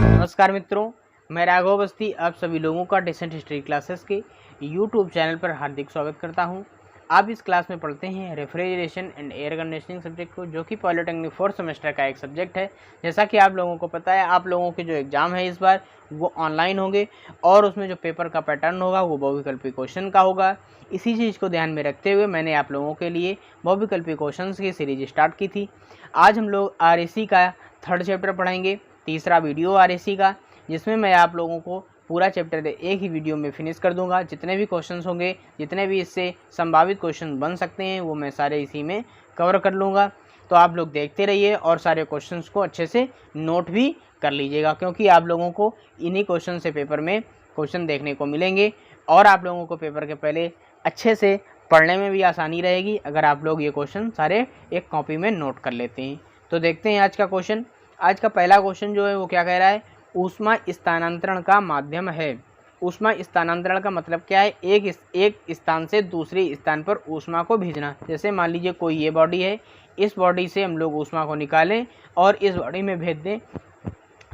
नमस्कार मित्रों, मैं राघव अवस्थी आप सभी लोगों का डिसेंट हिस्ट्री क्लासेस के यूट्यूब चैनल पर हार्दिक स्वागत करता हूं। आप इस क्लास में पढ़ते हैं refrigeration and air conditioning subject को, जो कि पॉलिटेक्निक 4th सेमेस्टर का एक सब्जेक्ट है। जैसा कि आप लोगों को पता है, आप लोगों के जो एग्ज़ाम है इस बार वो ऑनलाइन होंगे और उसमें जो पेपर का पैटर्न होगा वो बहुविकल्पी क्वेश्चन का होगा। इसी चीज़ को ध्यान में रखते हुए मैंने आप लोगों के लिए बहुविकल्पी क्वेश्चन की सीरीज स्टार्ट की थी। आज हम लोग RAC का 3rd चैप्टर पढ़ेंगे, तीसरा वीडियो RAC का, जिसमें मैं आप लोगों को पूरा चैप्टर एक ही वीडियो में फिनिश कर दूंगा। जितने भी क्वेश्चंस होंगे, जितने भी इससे संभावित क्वेश्चन बन सकते हैं, वो मैं सारे इसी में कवर कर लूँगा। तो आप लोग देखते रहिए और सारे क्वेश्चंस को अच्छे से नोट भी कर लीजिएगा, क्योंकि आप लोगों को इन्हीं क्वेश्चन से पेपर में क्वेश्चन देखने को मिलेंगे और आप लोगों को पेपर के पहले अच्छे से पढ़ने में भी आसानी रहेगी अगर आप लोग ये क्वेश्चन सारे एक कॉपी में नोट कर लेते हैं। तो देखते हैं आज का क्वेश्चन। आज का पहला क्वेश्चन जो है वो क्या कह रहा है, ऊष्मा स्थानांतरण का माध्यम है। ऊष्मा स्थानांतरण का मतलब क्या है, एक स्थान से दूसरे स्थान पर ऊष्मा को भेजना। जैसे मान लीजिए कोई ये बॉडी है, इस बॉडी से हम लोग ऊष्मा को निकालें और इस बॉडी में भेज दें,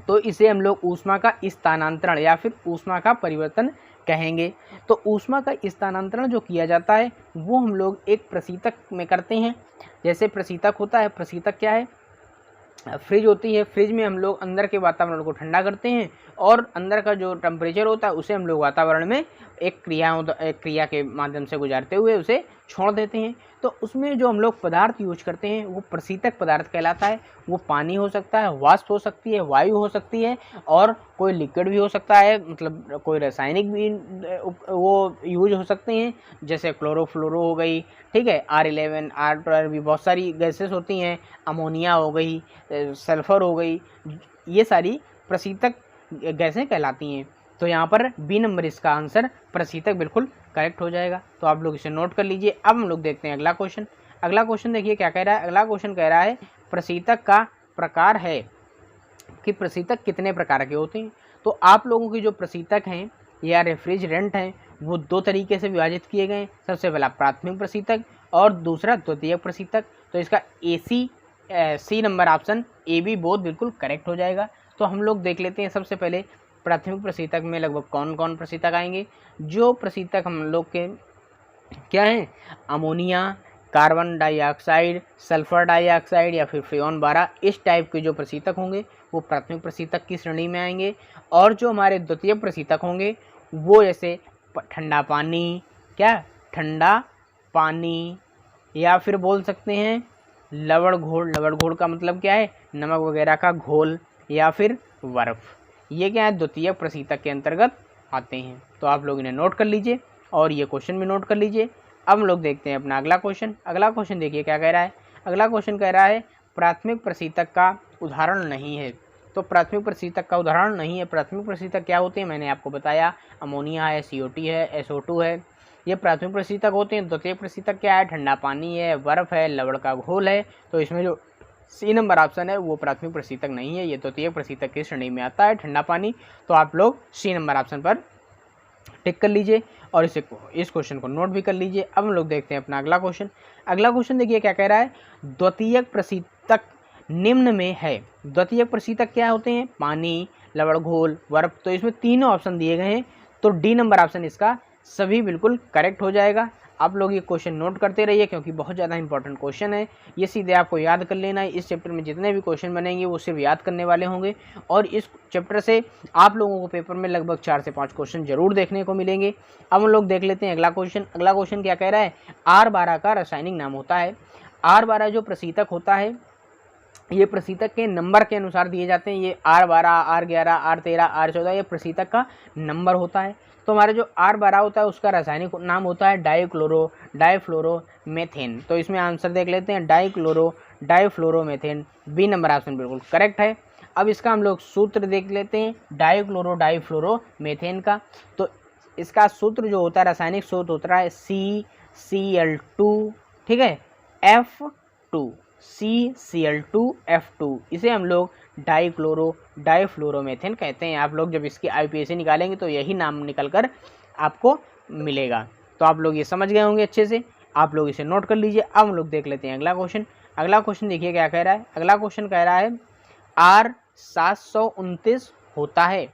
तो इसे हम लोग ऊष्मा का स्थानांतरण या फिर ऊष्मा का परिवर्तन कहेंगे। तो ऊष्मा का स्थानांतरण जो किया जाता है वो हम लोग एक प्रशीतक में करते हैं। जैसे प्रशीतक होता है, प्रशीतक क्या है, फ्रिज होती है, फ्रिज में हम लोग अंदर के वातावरण को ठंडा करते हैं और अंदर का जो टेम्परेचर होता है उसे हम लोग वातावरण में एक क्रिया के माध्यम से गुजारते हुए उसे छोड़ देते हैं। तो उसमें जो हम लोग पदार्थ यूज करते हैं वो प्रशीतक पदार्थ कहलाता है। वो पानी हो सकता है, वाष्प हो सकती है, वायु हो सकती है और कोई लिक्विड भी हो सकता है, मतलब कोई रासायनिक भी वो यूज हो सकते हैं, जैसे क्लोरोफ्लोरो हो गई, ठीक है, R11 R12 भी बहुत सारी गैसेस होती हैं, अमोनिया हो गई, सल्फर हो गई, ये सारी प्रशीतक गैसें कहलाती हैं। तो यहाँ पर बी नंबर इसका आंसर प्रशीतक बिल्कुल करेक्ट हो जाएगा। तो आप लोग इसे नोट कर लीजिए। अब हम लोग देखते हैं अगला क्वेश्चन। अगला क्वेश्चन देखिए क्या कह रहा है। अगला क्वेश्चन कह रहा है प्रशीतक का प्रकार है कि प्रशीतक कितने प्रकार के होते हैं। तो आप लोगों की जो प्रशीतक हैं या रेफ्रिजरेंट हैं वो दो तरीके से विभाजित किए गए हैं। सबसे पहला प्राथमिक प्रशीतक और दूसरा द्वितीयक प्रशीतक। तो इसका C number option A B both बिल्कुल करेक्ट हो जाएगा। तो हम लोग देख लेते हैं सबसे पहले प्राथमिक प्रशीतक में लगभग कौन कौन प्रशीतक आएंगे। जो प्रशीतक हम लोग के क्या हैं, ammonia, carbon dioxide, sulphur dioxide या फिर फ्रेऑन 12, इस टाइप के जो प्रशीतक होंगे वो प्राथमिक प्रशीतक की श्रेणी में आएंगे। और जो हमारे द्वितीय प्रशीतक होंगे वो जैसे ठंडा पानी, क्या, ठंडा पानी, या फिर बोल सकते हैं लवण घोल। लवण घोल का मतलब क्या है, नमक वगैरह का घोल, या फिर बर्फ। ये क्या है, द्वितीय प्रशीतक के अंतर्गत आते हैं। तो आप लोग इन्हें नोट कर लीजिए और ये क्वेश्चन भी नोट कर लीजिए। अब हम लोग देखते हैं अपना अगला क्वेश्चन। अगला क्वेश्चन देखिए क्या कह रहा है। अगला क्वेश्चन कह रहा है प्राथमिक प्रशीतक का उदाहरण नहीं है। तो प्राथमिक प्रशीतक का उदाहरण नहीं है। प्राथमिक प्रशीतक क्या होते हैं, मैंने आपको बताया, अमोनिया है, CO2 है, SO2 है, ये प्राथमिक प्रशीतक होते हैं। द्वितीय प्रशीतक क्या है, ठंडा पानी है, बर्फ है, लवण का घोल है। तो इसमें जो सी नंबर ऑप्शन है वो प्राथमिक प्रशीतक नहीं है, ये द्वितीय प्रशीतक की श्रेणी में आता है, ठंडा पानी। तो आप लोग सी नंबर ऑप्शन पर टिक कर लीजिए और इस क्वेश्चन को नोट भी कर लीजिए। अब हम लोग देखते हैं अपना अगला क्वेश्चन। अगला क्वेश्चन देखिए क्या कह रहा है, द्वितीयक प्रशीतक निम्न में है। द्वितीयक प्रशीतक क्या होते हैं, पानी, लवण घोल, बर्फ। तो इसमें तीनों ऑप्शन दिए गए हैं, तो डी नंबर ऑप्शन इसका सभी बिल्कुल करेक्ट हो जाएगा। आप लोग ये क्वेश्चन नोट करते रहिए क्योंकि बहुत ज़्यादा इंपॉर्टेंट क्वेश्चन है। ये सीधे आपको याद कर लेना है। इस चैप्टर में जितने भी क्वेश्चन बनेंगे वो सिर्फ याद करने वाले होंगे और इस चैप्टर से आप लोगों को पेपर में लगभग 4 से 5 क्वेश्चन जरूर देखने को मिलेंगे। अब हम लोग देख लेते हैं अगला क्वेश्चन। अगला क्वेश्चन क्या कह रहा है, R12 का रासायनिक नाम होता है। R12 जो प्रशीतक होता है ये प्रशीतक के नंबर के अनुसार दिए जाते हैं। ये R12, R11, R13, R14 ये प्रशीतक का नंबर होता है। तो हमारा जो R12 होता है उसका रासायनिक नाम होता है डाइफ्लोरोमेथेन। तो इसमें आंसर देख लेते हैं, डाइफ्लोरोमेथेन। बी नंबर ऑप्शन बिल्कुल करेक्ट है। अब इसका हम लोग सूत्र देख लेते हैं डाइफ्लोरोमेथेन का। तो इसका सूत्र जो होता है, रासायनिक सूत्र होता है CCl2, ठीक है, F2, CCl2F2। इसे हम लोग डाइफ्लोरोमेथेन कहते हैं। आप लोग जब इसकी IUPAC निकालेंगे तो यही नाम निकल कर आपको मिलेगा। तो आप लोग ये समझ गए होंगे अच्छे से, आप लोग इसे नोट कर लीजिए। अब हम लोग देख लेते हैं अगला क्वेश्चन। अगला क्वेश्चन देखिए क्या कह रहा है। अगला क्वेश्चन कह रहा है R729 होता है।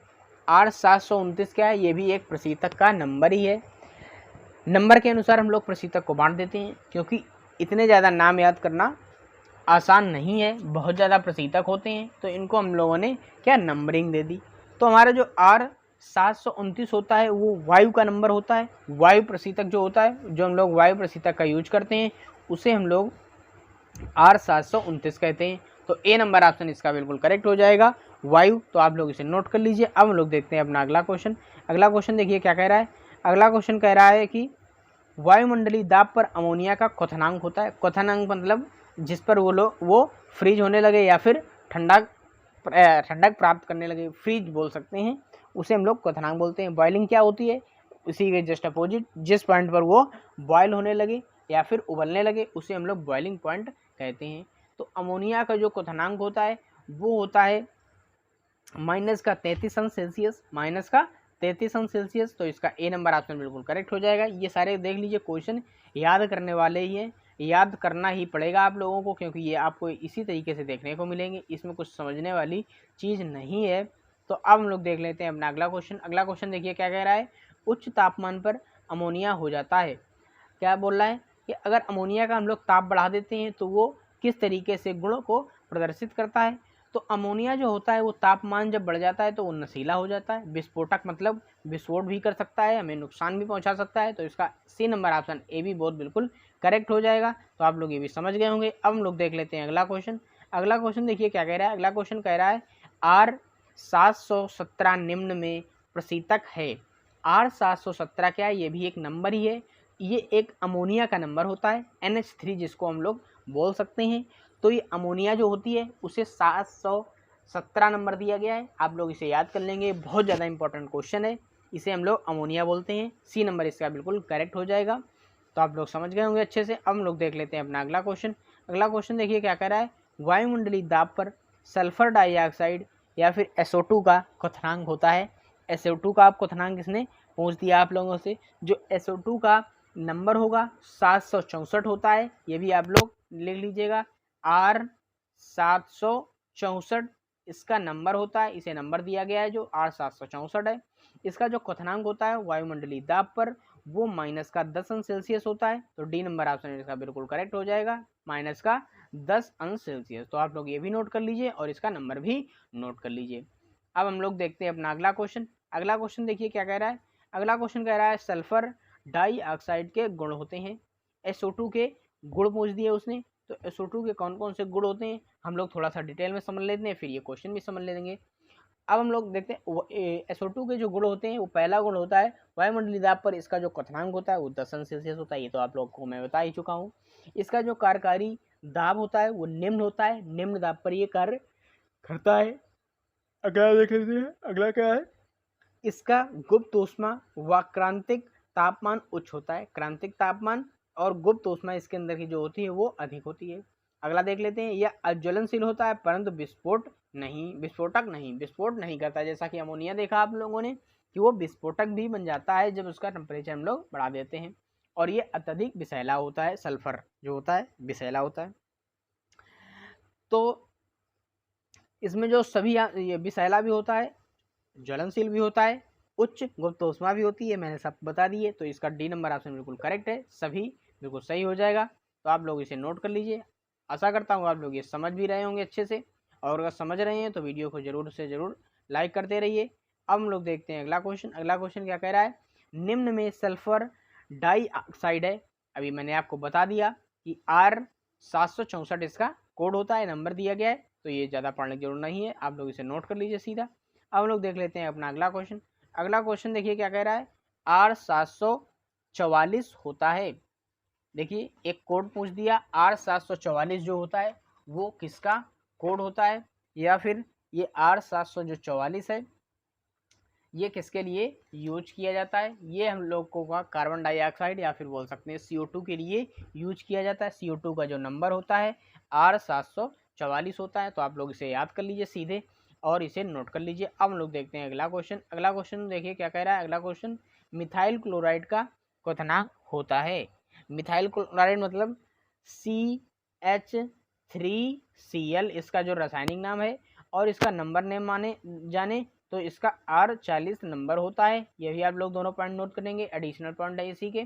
R729 क्या है, ये भी एक प्रशीतक का नंबर ही है। नंबर के अनुसार हम लोग प्रशीतक को बांट देते हैं, क्योंकि इतने ज़्यादा नाम याद करना आसान नहीं है, बहुत ज़्यादा प्रशीतक होते हैं, तो इनको हम लोगों ने क्या नंबरिंग दे दी। तो हमारा जो R729 होता है वो वायु का नंबर होता है। वायु प्रशीतक जो होता है, जो हम लोग वायु प्रशीतक का यूज करते हैं, उसे हम लोग R729 कहते हैं। तो ए नंबर ऑप्शन इसका बिल्कुल करेक्ट हो जाएगा, वायु। तो आप लोग इसे नोट कर लीजिए। अब हम लोग देखते हैं अपना अगला क्वेश्चन। अगला क्वेश्चन देखिए क्या कह रहा है। अगला क्वेश्चन कह रहा है कि वायुमंडलीय दाब पर अमोनिया का क्वथनांक होता है। क्वथनांक मतलब जिस पर वो फ्रीज होने लगे या फिर ठंडक प्राप्त करने लगे, फ्रीज बोल सकते हैं, उसे हम लोग क्वथनांक बोलते हैं। बॉइलिंग क्या होती है, उसी के जस्ट अपोजिट, जिस पॉइंट पर वो बॉयल होने लगे या फिर उबलने लगे, उसे हम लोग बॉइलिंग पॉइंट कहते हैं। तो अमोनिया का जो क्वथनांक होता है वो होता है -33°C, -33°C। तो इसका ए नंबर ऑप्शन बिल्कुल करेक्ट हो जाएगा। ये सारे देख लीजिए क्वेश्चन याद करने वाले ही हैं, याद करना ही पड़ेगा आप लोगों को, क्योंकि ये आपको इसी तरीके से देखने को मिलेंगे, इसमें कुछ समझने वाली चीज़ नहीं है। तो अब हम लोग देख लेते हैं अपना अगला क्वेश्चन। अगला क्वेश्चन देखिए क्या कह रहा है। उच्च तापमान पर अमोनिया हो जाता है। क्या बोल रहा है कि अगर अमोनिया का हम लोग ताप बढ़ा देते हैं तो वो किस तरीके से गुणों को प्रदर्शित करता है। तो अमोनिया जो होता है वो तापमान जब बढ़ जाता है तो वो नशीला हो जाता है, विस्फोटक मतलब विस्फोट भी कर सकता है, हमें नुकसान भी पहुंचा सकता है। तो इसका सी नंबर ऑप्शन ए भी बहुत बिल्कुल करेक्ट हो जाएगा। तो आप लोग ये भी समझ गए होंगे। अब हम लोग देख लेते हैं अगला क्वेश्चन। अगला क्वेश्चन देखिए क्या कह रहा है। अगला क्वेश्चन कह रहा है R717 निम्न में प्रशीतक है। R717 क्या है, ये भी एक नंबर ही है। ये एक अमोनिया का नंबर होता है, NH3 जिसको हम लोग बोल सकते हैं। तो ये अमोनिया जो होती है उसे 717 नंबर दिया गया है। आप लोग इसे याद कर लेंगे, बहुत ज़्यादा इंपॉर्टेंट क्वेश्चन है। इसे हम लोग अमोनिया बोलते हैं। सी नंबर इसका बिल्कुल करेक्ट हो जाएगा। तो आप लोग समझ गए होंगे अच्छे से। अब हम लोग देख लेते हैं अपना अगला क्वेश्चन। अगला क्वेश्चन देखिए क्या कह रहा है। वायुमंडलीय दाब पर सल्फर डाइऑक्साइड या फिर SO2 का क्वथनांक होता है। SO2 का आप क्वथनांक किसने पूछ दिया आप लोगों से। जो SO2 का नंबर होगा 764 होता है। ये भी आप लोग लिख लीजिएगा, R764 इसका नंबर होता है। इसे नंबर दिया गया है जो R764 है। इसका जो क्वथनांक होता है वायुमंडलीय दाब पर वो -10°C होता है। तो डी नंबर ऑप्शन इसका बिल्कुल करेक्ट हो जाएगा, -10°C। तो आप लोग ये भी नोट कर लीजिए और इसका नंबर भी नोट कर लीजिए। अब हम लोग देखते हैं अपना अगला क्वेश्चन। अगला क्वेश्चन देखिए क्या कह रहा है। अगला क्वेश्चन कह रहा है सल्फर डाइऑक्साइड के गुण होते हैं। SO2 के गुण पूछ दिए उसने। तो SO2 के कौन कौन से गुण होते हैं हम लोग थोड़ा सा डिटेल में समझ लेते हैं, फिर ये क्वेश्चन भी समझ लेंगे। अब हम लोग देखते हैं SO2 के जो गुण होते हैं, वो पहला गुण होता है वायुमंडलीय दाब पर इसका जो क्वथनांक होता है वो 10°C होता है। ये तो आप लोग को मैं बता ही चुका हूँ। इसका जो कार्यकारी दाब होता है वो निम्न होता है, निम्न दाब पर ये कार्य करता है। अगला देख लेते हैं। अगला क्या है। इसका गुप्त ऊष्मा व क्रांतिक तापमान उच्च होता है। क्रांतिक तापमान और गुप्त ऊष्मा इसके अंदर की जो होती है वो अधिक होती है। अगला देख लेते हैं। यह अज्वलनशील होता है परंतु विस्फोटक नहीं करता। जैसा कि अमोनिया देखा आप लोगों ने कि वो विस्फोटक भी बन जाता है जब उसका टेम्परेचर हम लोग बढ़ा देते हैं। और ये अत्यधिक विषैला होता है, सल्फर जो होता है विषैला होता है। तो इसमें जो सभी ये विषैला भी होता है, ज्वलनशील भी होता है, उच्च गुप्त ऊष्मा भी होती है, मैंने सब बता दिए। तो इसका डी नंबर ऑप्शन बिल्कुल करेक्ट है, सभी बिल्कुल सही हो जाएगा। तो आप लोग इसे नोट कर लीजिए। आशा करता हूँ आप लोग ये समझ भी रहे होंगे अच्छे से, और अगर समझ रहे हैं तो वीडियो को जरूर से जरूर लाइक करते रहिए। अब हम लोग देखते हैं अगला क्वेश्चन। अगला क्वेश्चन क्या कह रहा है। निम्न में सल्फर डाइऑक्साइड है। अभी मैंने आपको बता दिया कि R764 इसका कोड होता है, नंबर दिया गया है। तो ये ज़्यादा पढ़ने की जरूरत नहीं है, आप लोग इसे नोट कर लीजिए सीधा। अब हम लोग देख लेते हैं अपना अगला क्वेश्चन। अगला क्वेश्चन देखिए क्या कह रहा है। R744 होता है। देखिए एक कोड पूछ दिया, R744 जो होता है वो किसका कोड होता है, या फिर ये R744 है ये किसके लिए यूज किया जाता है। ये हम लोग को का कार्बन डाइऑक्साइड या फिर बोल सकते हैं CO2 के लिए यूज किया जाता है। CO2 का जो नंबर होता है R744 होता है। तो आप लोग इसे याद कर लीजिए सीधे और इसे नोट कर लीजिए। अब हम लोग देखते हैं अगला क्वेश्चन। अगला क्वेश्चन देखिए क्या कह रहा है। अगला क्वेश्चन मिथाइल क्लोराइड का क्वथनांक होता है। मिथाइल क्लोराइड मतलब CH3Cl इसका जो रासायनिक नाम है, और इसका नंबर नेम माने जाने तो इसका R40 नंबर होता है। ये भी आप लोग दोनों पॉइंट नोट करेंगे, एडिशनल पॉइंट है इसी के।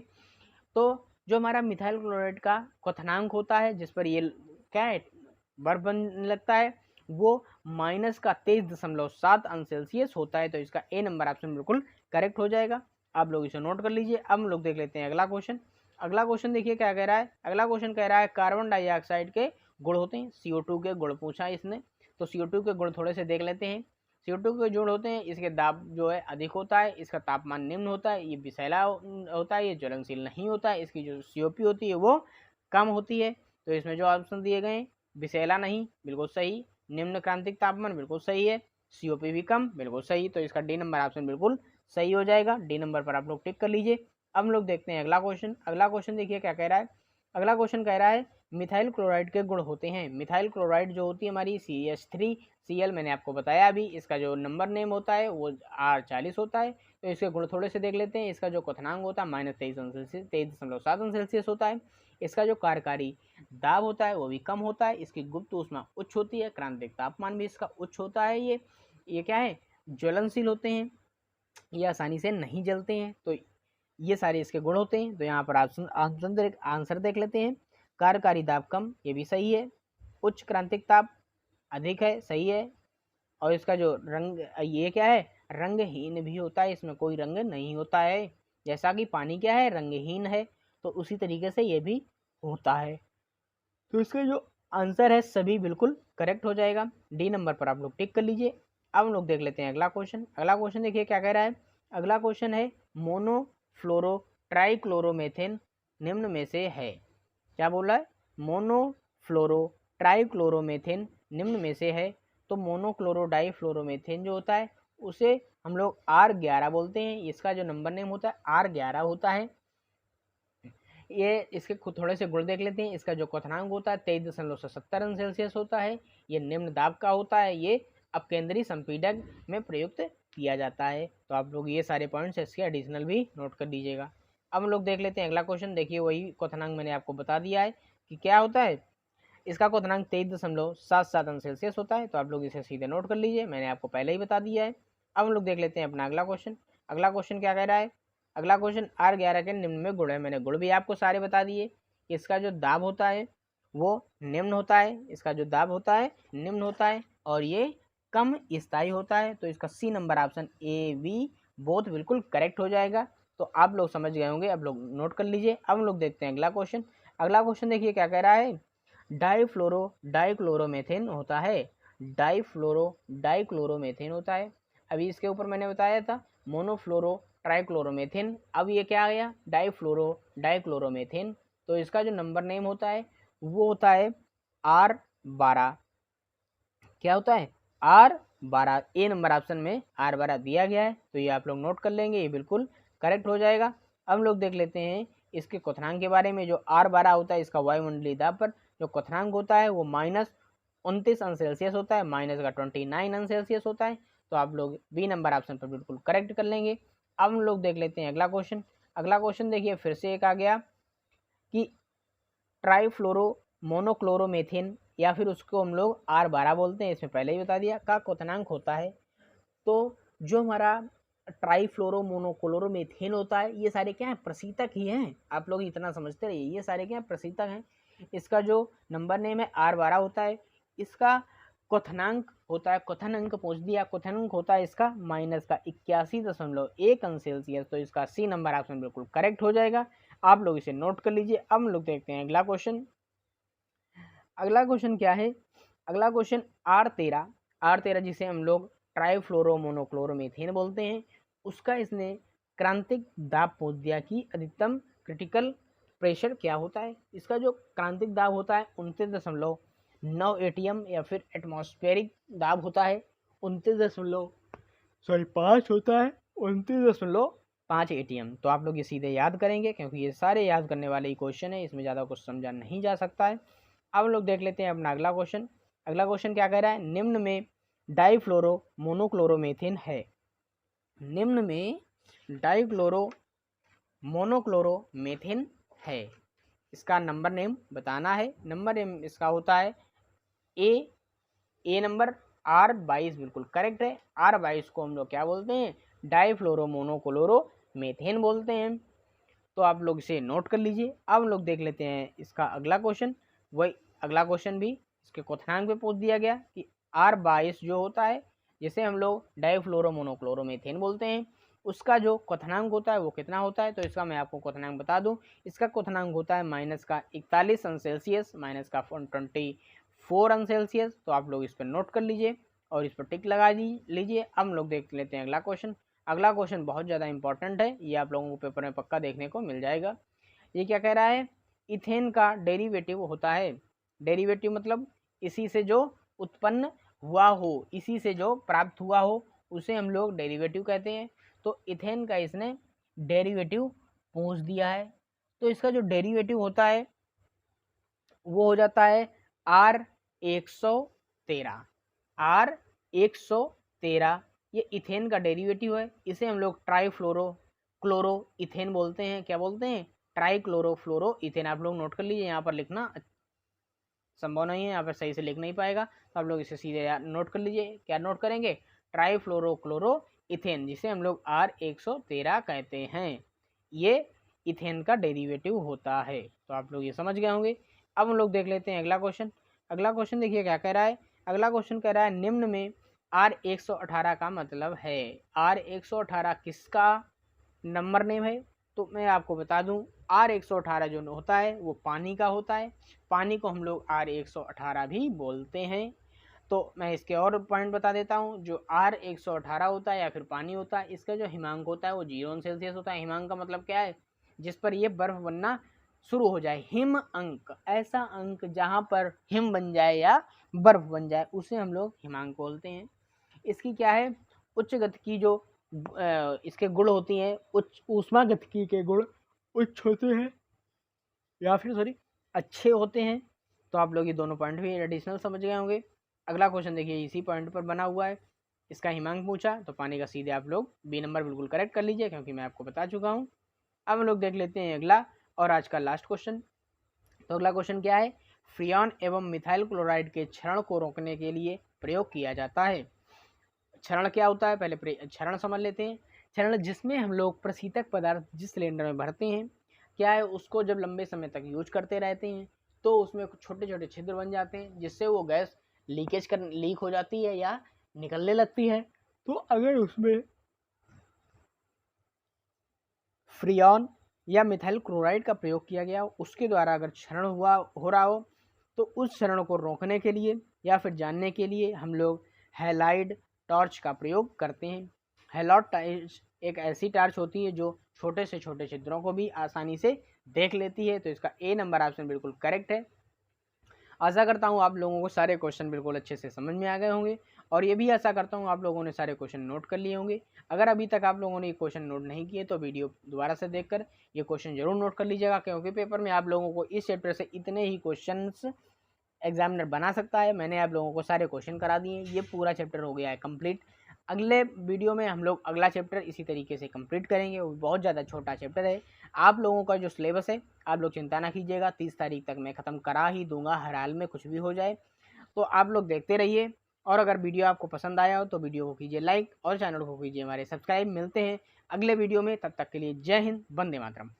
तो जो हमारा मिथाइल क्लोराइड का क्वथनांक होता है, जिस पर ये क्या है बर्फ बनने लगता है, वो माइनस का 23.7 अंश सेल्सियस होता है। तो इसका ए नंबर ऑप्शन बिल्कुल करेक्ट हो जाएगा। आप लोग इसे नोट कर लीजिए। अब हम लोग देख लेते हैं अगला क्वेश्चन। अगला क्वेश्चन देखिए क्या कह रहा है। अगला क्वेश्चन कह रहा है कार्बन डाइऑक्साइड के गुण होते हैं, CO2 के गुण पूछा है इसने। तो CO2 के गुण थोड़े से देख लेते हैं। CO2 के जोड़ होते हैं, इसके दाब जो है अधिक होता है, इसका तापमान निम्न होता है, ये विषैला होता है, ये ज्वलनशील नहीं होता है, इसकी जो COP होती है वो कम होती है। तो इसमें जो ऑप्शन दिए गए, विषैला नहीं बिल्कुल सही, निम्न क्रांतिक तापमान बिल्कुल सही है, COP भी कम बिल्कुल सही। तो इसका डी नंबर ऑप्शन बिल्कुल सही हो जाएगा। डी नंबर पर आप लोग टिक कर लीजिए। अब हम लोग देखते हैं अगला क्वेश्चन। अगला क्वेश्चन देखिए क्या कह रहा है। अगला क्वेश्चन कह रहा है मिथाइल क्लोराइड के गुण होते हैं। मिथाइल क्लोराइड जो होती है हमारी CH3Cl, मैंने आपको बताया अभी, इसका जो नंबर नेम होता है वो R40 होता है। तो इसके गुण थोड़े से देख लेते हैं। इसका जो क्वथनांक होता है -23.7 अंश सेल्सियस होता है। इसका जो कार्यकारी दाब होता है वो भी कम होता है, इसकी गुप्त ऊष्मा उच्च होती है, क्रांतिक तापमान भी इसका उच्च होता है। ये क्या है, ज्वलनशील होते हैं, ये आसानी से नहीं जलते हैं। तो ये सारे इसके गुण होते हैं। तो यहाँ पर आंसर देख लेते हैं। कार्यकारी दाब कम, ये भी सही है। उच्च क्रांतिक ताप अधिक है, सही है। और इसका जो रंग, ये क्या है, रंगहीन भी होता है, इसमें कोई रंग नहीं होता है। जैसा कि पानी क्या है, रंगहीन है, तो उसी तरीके से ये भी होता है। तो इसका जो आंसर है सभी बिल्कुल करेक्ट हो जाएगा। डी नंबर पर आप लोग टिक कर लीजिए। अब हम लोग देख लेते हैं अगला क्वेश्चन। अगला क्वेश्चन देखिए क्या कह रहा है। अगला क्वेश्चन है मोनोफ्लोरो ट्राइक्लोरोमेथेन निम्न में से है। क्या बोला है, मोनोफ्लोरो ट्राइक्लोरोमेथेन निम्न में से है। तो मोनोक्लोरो डाइफ्लोरोमेथेन जो होता है उसे हम लोग R11 बोलते हैं। इसका जो नंबर नेम होता है R11 होता है। ये इसके थोड़े से गुण देख लेते हैं। इसका जो क्वथनांक होता है 23.70 अंश सेल्सियस होता है। ये निम्न दाब का होता है। ये अपकेंद्री संपीडक में प्रयुक्त किया जाता है। तो आप लोग ये सारे पॉइंट्स इसके एडिशनल भी नोट कर दीजिएगा। अब हम लोग देख लेते हैं अगला क्वेश्चन। देखिए वही क्वथनांक मैंने आपको बता दिया है कि क्या होता है। इसका क्वथनांक 23.77 अंश सेल्सियस होता है। तो आप लोग इसे सीधे नोट कर लीजिए, मैंने आपको पहले ही बता दिया है। अब हम लोग देख लेते हैं अपना अगला क्वेश्चन। अगला क्वेश्चन क्या कह रहा है। अगला क्वेश्चन R11 के निम्न में गुण है। मैंने गुण भी आपको सारे बता दिए। इसका जो दाब होता है वो निम्न होता है, इसका जो दाब होता है निम्न होता है, और ये कम स्थायी होता है। तो इसका C number option A B both बिल्कुल करेक्ट हो जाएगा। तो आप लोग समझ गए होंगे, अब लोग नोट कर लीजिए। अब हम लोग देखते हैं अगला क्वेश्चन। अगला क्वेश्चन देखिए क्या कह रहा है। डाइफ्लोरो डाइक्लोरोमेथेन होता है। डाइफ्लोरो डाइक्लोरोमेथेन होता है। अभी इसके ऊपर मैंने बताया था मोनोफ्लोरो ट्राइक्लोरोमेथेन। अब ये क्या आ गया, डाइफ्लोरो डाइक्लोरोमेथेन। तो इसका जो नंबर नेम होता है वो होता है R12। क्या होता है, R12। ए नंबर ऑप्शन में R12 दिया गया है। तो ये आप लोग नोट कर लेंगे, ये बिल्कुल करेक्ट हो जाएगा। अब हम लोग देख लेते हैं इसके क्वथनांक के बारे में। जो R12 होता है इसका वायुमंडलीय दाब पर जो क्वथनांक होता है वो -29 अंश सेल्सियस होता है, माइनस का 29 अंश सेल्सियस होता है। तो आप लोग बी नंबर ऑप्शन पर बिल्कुल करेक्ट कर लेंगे। अब हम लोग देख लेते हैं अगला क्वेश्चन। अगला क्वेश्चन देखिए फिर से एक आ गया कि ट्राइफ्लोरो मोनोक्लोरोमेथेन, या फिर उसको हम लोग R12 बोलते हैं, इसमें पहले ही बता दिया, का क्वथनांक होता है। तो जो हमारा ट्राइफ्लोरो मोनोक्लोरोमेथेन होता है, ये सारे क्या है, प्रशीतक ही हैं। आप लोग इतना समझते रहिए, ये सारे क्या है, प्रशीतक हैं। इसका जो नंबर नेम है R12 होता है। इसका क्वथनांक होता है, क्वथन अंक पूछ दिया, क्वथनांक होता है इसका -81.1 अंश सेल्सियस। तो इसका सी नंबर ऑप्शन बिल्कुल करेक्ट हो जाएगा। आप लोग इसे नोट कर लीजिए। अब हम लोग देखते हैं अगला क्वेश्चन। अगला क्वेश्चन क्या है। अगला क्वेश्चन R13 जिसे हम लोग ट्राइफ्लोरो मोनोक्लोरोमेथेन बोलते हैं, उसका इसने क्रांतिक दाब पूछ दिया कि अधिकतम क्रिटिकल प्रेशर क्या होता है। इसका जो क्रांतिक दाब होता है 29.9 ATM, या फिर एटमॉस्फेरिक दाब होता है 29.5 होता है, 29.5 ATM। तो आप लोग ये सीधे याद करेंगे, क्योंकि ये सारे याद करने वाले ही क्वेश्चन है, इसमें ज़्यादा कुछ समझा नहीं जा सकता है। अब लोग देख लेते हैं अपना अगला क्वेश्चन। अगला क्वेश्चन क्या कह रहा है, निम्न में डाइफ्लोरो मोनोक्लोरोमेथेन है। निम्न में डाइक्लोरो मोनोक्लोरोमेथेन है। इसका नंबर नेम बताना है। नंबर नेम इसका होता है ए नंबर R22 बिल्कुल करेक्ट है। R22 को हम लोग क्या बोलते हैं, डाइफ्लोरोमोनोक्लोरोमीथेन बोलते हैं। तो आप लोग इसे नोट कर लीजिए। अब हम लोग देख लेते हैं इसका अगला क्वेश्चन। वही अगला क्वेश्चन भी इसके क्वेश्चनांक पे पूछ दिया गया कि R22 जो होता है, जिसे हम लोग डाइफ्लोरोमोनोक्लोरोमीथेन बोलते हैं, उसका जो क्वथनांक होता है वो कितना होता है। तो इसका मैं आपको क्वथनांक बता दूं, इसका क्वथनांक होता है -41 अंश सेल्सियस, -24 अंश सेल्सियस। तो आप लोग इस पर नोट कर लीजिए और इस पर टिक लगा लीजिए। अब हम लोग देख लेते हैं अगला क्वेश्चन। अगला क्वेश्चन बहुत ज़्यादा इंपॉर्टेंट है, ये आप लोगों को पेपर में पक्का देखने को मिल जाएगा। ये क्या कह रहा है, इथेन का डेरिवेटिव होता है। डेरिवेटिव मतलब इसी से जो उत्पन्न हुआ हो, इसी से जो प्राप्त हुआ हो, उसे हम लोग डेरिवेटिव कहते हैं। तो इथेन का इसने डेरिवेटिव पूछ दिया है। तो इसका जो डेरिवेटिव होता है वो हो जाता है R113। ये इथेन का डेरिवेटिव है। इसे हम लोग ट्राईफ्लोरो इथेन बोलते हैं। क्या बोलते हैं, ट्राईक्लोरोफ्लोरो इथेन। आप लोग नोट कर लीजिए, यहाँ पर लिखना संभव नहीं है, यहाँ पर सही से लिख नहीं पाएगा, तो आप लोग इसे सीधे नोट कर लीजिए। क्या नोट करेंगे, ट्राईफ्लोरोक्लोरो इथेन, जिसे हम लोग R113 कहते हैं। ये इथेन का डेरिवेटिव होता है। तो आप लोग ये समझ गए होंगे। अब हम लोग देख लेते हैं अगला क्वेश्चन। अगला क्वेश्चन देखिए क्या कह रहा है। अगला क्वेश्चन कह रहा है निम्न में R118 का मतलब है। R118 किसका नंबर नेम है। तो मैं आपको बता दूं, R118 जो होता है वो पानी का होता है। पानी को हम लोग R118 भी बोलते हैं। तो मैं इसके और पॉइंट बता देता हूँ। जो R118 होता है या फिर पानी होता है, इसका जो हिमांक होता है वो 0 सेल्सियस होता है। हिमांक का मतलब क्या है, जिस पर ये बर्फ बनना शुरू हो जाए। हिम अंक, ऐसा अंक जहाँ पर हिम बन जाए या बर्फ बन जाए, उसे हम लोग हिमांक बोलते हैं। इसकी क्या है, उच्च गतिकी जो इसके गुण होती हैं, उच्च ऊष्मा गतिकी के गुण उच्च होते हैं या फिर सॉरी अच्छे होते हैं। तो आप लोग ये दोनों पॉइंट भी एडिशनल समझ गए होंगे। अगला क्वेश्चन देखिए इसी पॉइंट पर बना हुआ है। इसका हिमांक पूछा, तो पानी का सीधे आप लोग बी नंबर बिल्कुल करेक्ट कर लीजिए, क्योंकि मैं आपको बता चुका हूँ। अब हम लोग देख लेते हैं अगला और आज का लास्ट क्वेश्चन। तो अगला क्वेश्चन क्या है, फ्रियॉन एवं मिथाइल क्लोराइड के क्षरण को रोकने के लिए प्रयोग किया जाता है। क्षरण क्या होता है, पहले क्षरण समझ लेते हैं। क्षरण जिसमें हम लोग प्रशीतक पदार्थ जिस सिलेंडर में भरते हैं, क्या है, उसको जब लंबे समय तक यूज करते रहते हैं तो उसमें छोटे छोटे छिद्र बन जाते हैं, जिससे वो गैस लीक हो जाती है या निकलने लगती है। तो अगर उसमें फ्रियॉन या मिथाइल क्लोराइड का प्रयोग किया गया, उसके द्वारा अगर क्षरण हो रहा हो, तो उस क्षरण को रोकने के लिए या फिर जानने के लिए हम लोग हैलाइड टॉर्च का प्रयोग करते हैं। हैलाइड टॉर्च एक ऐसी टॉर्च होती है जो छोटे से छोटे छिद्रों को भी आसानी से देख लेती है। तो इसका ए नंबर ऑप्शन बिल्कुल करेक्ट है। आशा करता हूँ आप लोगों को सारे क्वेश्चन बिल्कुल अच्छे से समझ में आ गए होंगे, और ये भी आशा करता हूँ आप लोगों ने सारे क्वेश्चन नोट कर लिए होंगे। अगर अभी तक आप लोगों ने ये क्वेश्चन नोट नहीं किए तो वीडियो दोबारा से देखकर ये क्वेश्चन जरूर नोट कर लीजिएगा, क्योंकि पेपर में आप लोगों को इस चैप्टर से इतने ही क्वेश्चंस एग्जामिनर बना सकता है। मैंने आप लोगों को सारे क्वेश्चन करा दिए, ये पूरा चैप्टर हो गया है कंप्लीट। अगले वीडियो में हम लोग अगला चैप्टर इसी तरीके से कंप्लीट करेंगे। वो बहुत ज़्यादा छोटा चैप्टर है। आप लोगों का जो सिलेबस है आप लोग चिंता ना कीजिएगा, 30 तारीख तक मैं ख़त्म करा ही दूंगा, हर हाल में कुछ भी हो जाए। तो आप लोग देखते रहिए, और अगर वीडियो आपको पसंद आया हो तो वीडियो को कीजिए लाइक और चैनल को कीजिए हमारे सब्सक्राइब। मिलते हैं अगले वीडियो में, तब तक के लिए जय हिंद, वंदे मातरम।